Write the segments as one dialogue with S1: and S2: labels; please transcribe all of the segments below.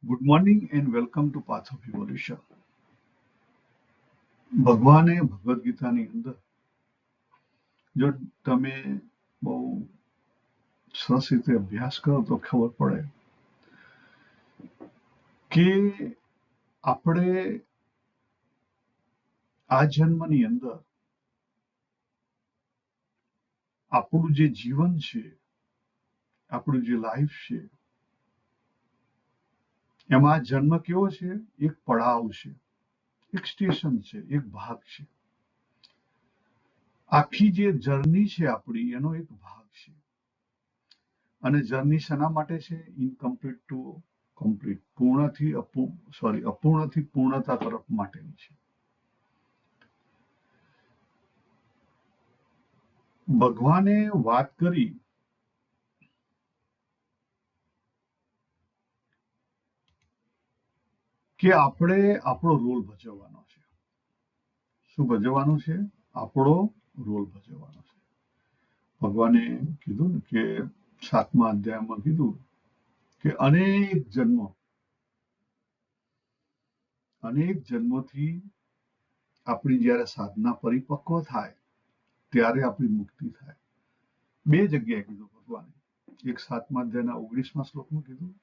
S1: Good morning and welcome to path of evolution. ભગવાને ભગવદ્ ગીતાની અંદર જો તમે બહુ સરસ રીતે અભ્યાસ કરો તો ખબર પડે કે આપણે આ જન્મની અંદર આપણું જે જીવન છે, આપણું જે લાઈફ છે, એમાં આ જન્મ કેવો છે? એક પડાવ છે, એક સ્ટેશન છે, એક ભાગ છે. આખી જે જર્ની છે આપણી એનો એક ભાગ છે. અને જર્ની શેના માટે છે? ઇનકમ્પ્લીટ ટુ કમ્પ્લીટ, અપૂર્ણથી પૂર્ણતા તરફ માટેની છે. ભગવાને વાત કરી કે આપણે આપણો રોલ ભજવવાનો છે. શું ભજવવાનું છે? આપણો રોલ ભજવવાનો છે. ભગવાને કીધું ને કે 7મા અધ્યાયમાં કીધું કે અનેક જન્મોથી આપણી જ્યારે સાધના પરિપક્વ થાય ત્યારે આપણી મુક્તિ થાય. બે જગ્યાએ કીધું ભગવાને. એક 7મા અધ્યાયના 19મા શ્લોકમાં કીધું,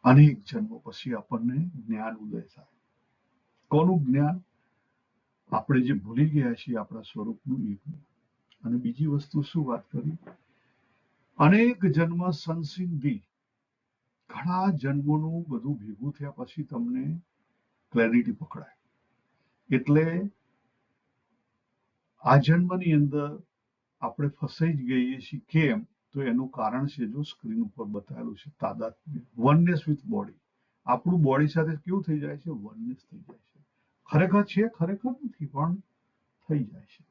S1: અનેક જન્મો પછી આપણને જ્ઞાન ઉદય થાય. કોનું જ્ઞાન? આપણે જે ભૂલી ગયા છીએ આપણા સ્વરૂપનું એ જ્ઞાન. અને બીજી વસ્તુ શું વાત કરી? અનેક જન્મ સંસિદ્ધિ, ઘણા જન્મોનું બધું ભેગું થયા પછી તમને ક્લેરિટી પકડાય. એટલે આ જન્મની અંદર આપણે ફસાઈ જ ગઈએ છીએ. કેમ? તો એનું કારણ છે જો સ્ક્રીન ઉપર બતાવેલું છે, તાદાત્મ્ય, વનનેસ વિથ બોડી. આપણું બોડી સાથે કેવું થઈ જાય છે? વનનેસ થઈ જાય છે. ખરેખર છે, ખરેખર નથી, પણ થઈ જાય છે.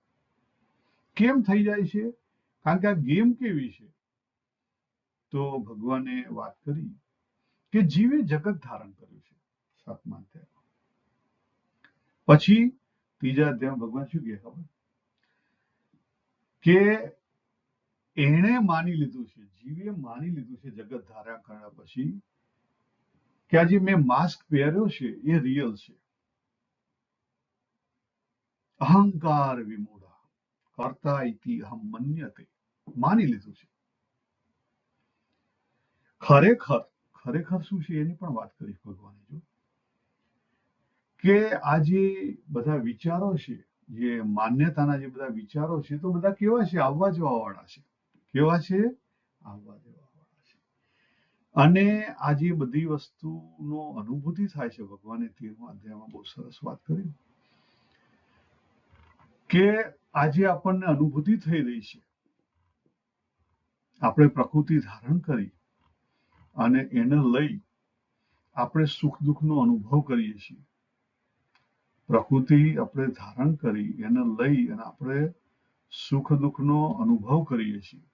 S1: કેમ થઈ જાય છે? કારણ કે આ ગેમ કેવી છે? તો ભગવાને વાત કરી કે જીવે જગત ધારણ કર્યું છે 7મા અધ્યાયમાં. પછી 3જા અધ્યાયમાં ભગવાન શું કહે ખબર? કે એણે માની લીધું છે, જીવે માની લીધું છે જગત ધારણ કર્યા પછી કે આ જે મેં માસ્ક પહેર્યો છે એ રિયલ છે. અહંકાર વિમૂઢા કર્તા ઇતિ અહમ મન્યતે. માની લીધું છે. ખરેખર શું છે એની પણ વાત કરી ભગવાને. જો કે આ જે બધા વિચારો છે, જે માન્યતાના જે બધા વિચારો છે, તો બધા કેવા છે? આવવા જવા વાળા છે. કેવા છે? આવવા જવા વાળા છે. અને આ જે બધી વસ્તુનો અનુભૂતિ થાય છે, ભગવાને 13મા અધ્યાયમાં બહુ સરસ વાત કરી કે આજે આપણને અનુભૂતિ થઈ રહી છે. આપણે પ્રકૃતિ ધારણ કરી અને એને લઈ આપણે સુખ દુઃખનો અનુભવ કરીએ છીએ. પ્રકૃતિ આપણે ધારણ કરી એને લઈ અને આપણે સુખ દુઃખનો અનુભવ કરીએ છીએ.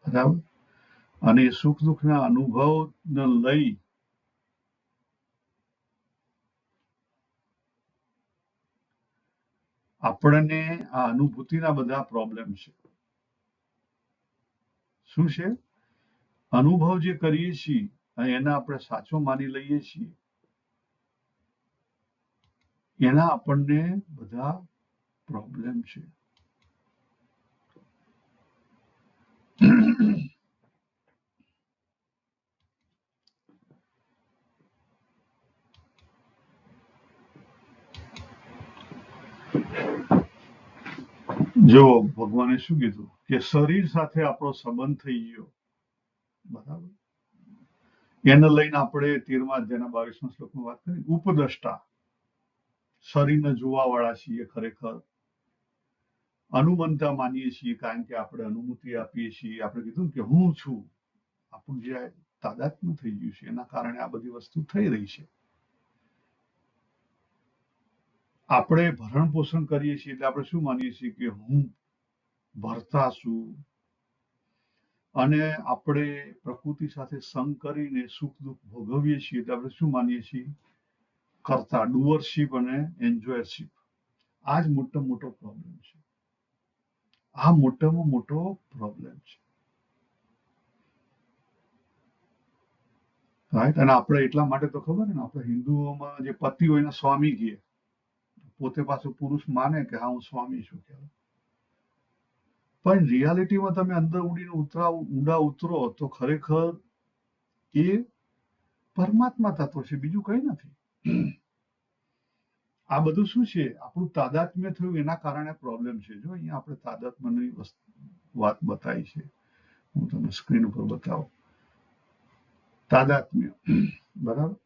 S1: બરાબર? અને એ સુખ દુઃખના અનુભવને લઈ આપણને આ અનુભૂતિના બધા પ્રોબ્લેમ છે. શું છે? અનુભવ જે કરીએ છીએ અને એને આપણે સાચો માની લઈએ છીએ, એના આપણને બધા પ્રોબ્લેમ છે. જો ભગવાને શું કીધું કે શરીર સાથે આપણો સંબંધ થઈ ગયો. બરાબર? એને લઈને આપણે 13મા અધ્યાયના 22મા શ્લોકમાં વાત કરી. ઉપદ્રષ્ટા, શરીરને જોવા વાળા છીએ. ખરેખર અનુમંતા માનીએ છીએ કારણ કે આપણે અનુમતિ આપીએ છીએ. આપણે કીધું કે હું છું. આપણું જે તાદાત્મ્ય થઈ ગયું છે એના કારણે આ બધી વસ્તુ થઈ રહી છે. આપણે ભરણ પોષણ કરીએ છીએ એટલે આપણે શું માનીએ છીએ કે હું ભરતા છું. અને આપણે પ્રકૃતિ સાથે સંગ કરીને સુખ દુઃખ ભોગવીએ છીએ એટલે આપણે શું માનીએ છીએ? કરતા, ડુઅરશીપ અને એન્જોયરશીપ. આ જ મોટામાં મોટો પ્રોબ્લેમ છે. આ મોટામાં મોટો પ્રોબ્લેમ છે. રાઈટ. અને આપણે એટલા માટે તો ખબર ને, આપણે હિન્દુઓમાં જે પતિ હોય એને સ્વામી કહે, પોતે પાછું પુરુષ માને કે હા હું સ્વામી છું કહેવાય. પણ રિયાલિટીમાં તમે અંદર ઉડીને ઊંડા ઉતરો તો ખરેખર એ પરમાત્મા તત્વ છે, બીજું કઈ નથી. આ બધું શું છે, આપણું તાદાત્મ્ય થયું એના કારણે પ્રોબ્લેમ છે. જો અહીંયા આપણે તાદાત્મ્યની વાત બતાવી છે, હું તમને સ્ક્રીન ઉપર બતાવું. તાદાત્મ્ય, બરાબર.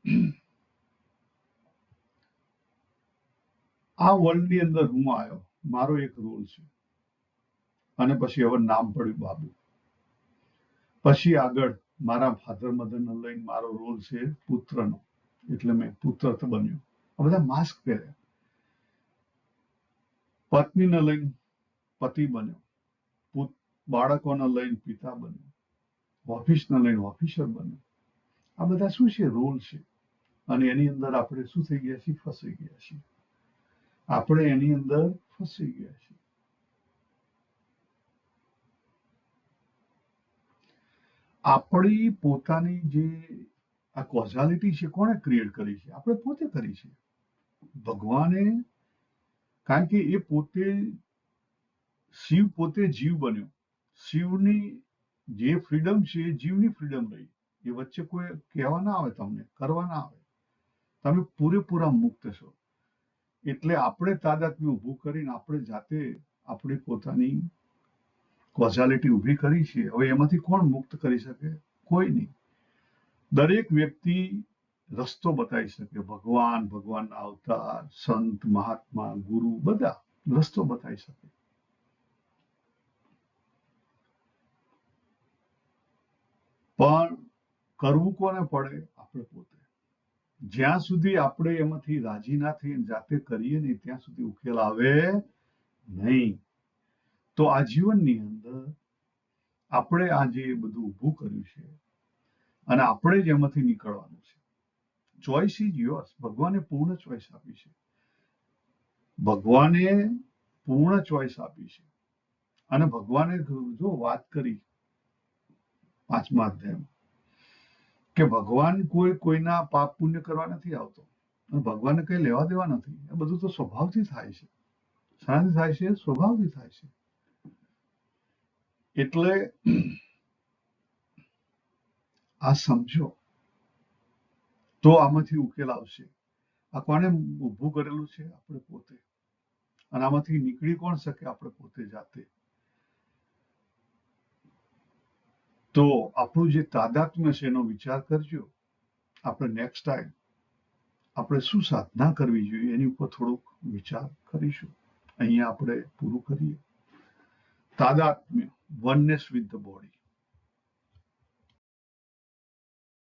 S1: આ વર્લ્ડની અંદર હું આવ્યો, મારો એક રોલ છે, અને પછી હવે નામ પડ્યું બાબુ. પછી આગળ મારા ફાધર મધરને લઈને મારો રોલ છે પુત્રનો, એટલે મેં પુત્ર બન્યો. આ બધા માસ્ક પહેર્યા. પત્નીને લઈને પતિ બન્યો, બાળકોને લઈને પિતા બન્યો, ઓફિસને લઈને ઓફિસર બન્યો. આ બધા શું છે, રોલ છે. અને એની અંદર આપણે શું થઈ ગયા છીએ, ફસાઈ ગયા છીએ. આપણે એની અંદર ફસાઈ ગયા છીએ. આપણી પોતાની જે આ કોઝાલિટી છે, કોણે ક્રિએટ કરી છે? આપણે પોતે કરી છે. ભગવાને, કારણ કે એ પોતે, શિવ પોતે જીવ બન્યો. શિવની જે ફ્રીડમ છે એ જીવની ફ્રીડમ રહી. એ વચ્ચે કોઈ કહેવા ના આવે, તમને કરવા ના આવે. તમે પૂરેપૂરા મુક્ત છો. એટલે આપણે તાદાત્મ્ય ઊભું કરીને આપણે જાતે આપણી પોતાની કોઝાલિટી ઊભી કરી છે. હવે એમાંથી કોણ મુક્ત કરી શકે? કોઈ નહીં. દરેક વ્યક્તિ રસ્તો બતાવી શકે. ભગવાન, ભગવાનના અવતાર, સંત, મહાત્મા, ગુરુ, બધા રસ્તો બતાવી શકે. પણ કરવું કોને પડે? આપણે પોતે. જ્યાં સુધી આપણે એમાંથી રાજી ના થઈએ, જાતે કરીએ નહીં, ત્યાં સુધી ઉકેલ આવે નહીં. તો આ જીવનની અંદર આપણે આ જે બધું ઊભું કર્યું છે, અને આપણે જ એમાંથી નીકળવાનું છે. Choice is yours. ભગવાને પૂર્ણ ચોઈસ આપી છે. ભગવાને પૂર્ણ ચોઈસ આપી છે. અને ભગવાને જો વાત કરી 5મા અધ્યાયમાં કે ભગવાન કોઈના પાપ પુણ્ય કરવા નથી આવતો, અને ભગવાનને કઈ લેવા દેવા નથી. એ બધું તો સ્વભાવથી થાય છે. શાનાથી થાય છે? સ્વભાવથી થાય છે. એટલે આ સમજો તો આમાંથી ઉકેલ આવશે. આ કોને ઊભું કરેલું છે? આપણે પોતે. અને આમાંથી નીકળી કોણ શકે? આપણે પોતે જાતે. તો આપણું જે તાદાત્મ્ય છે એનો વિચાર કરજો. આપણે નેક્સ્ટ ટાઈમ આપણે શું સાધના કરવી જોઈએ એની ઉપર થોડોક વિચાર કરીશું. અહીંયા આપણે પૂરું કરીએ. તાદાત્મ્ય, વનનેસ વિથ ધ બોડી.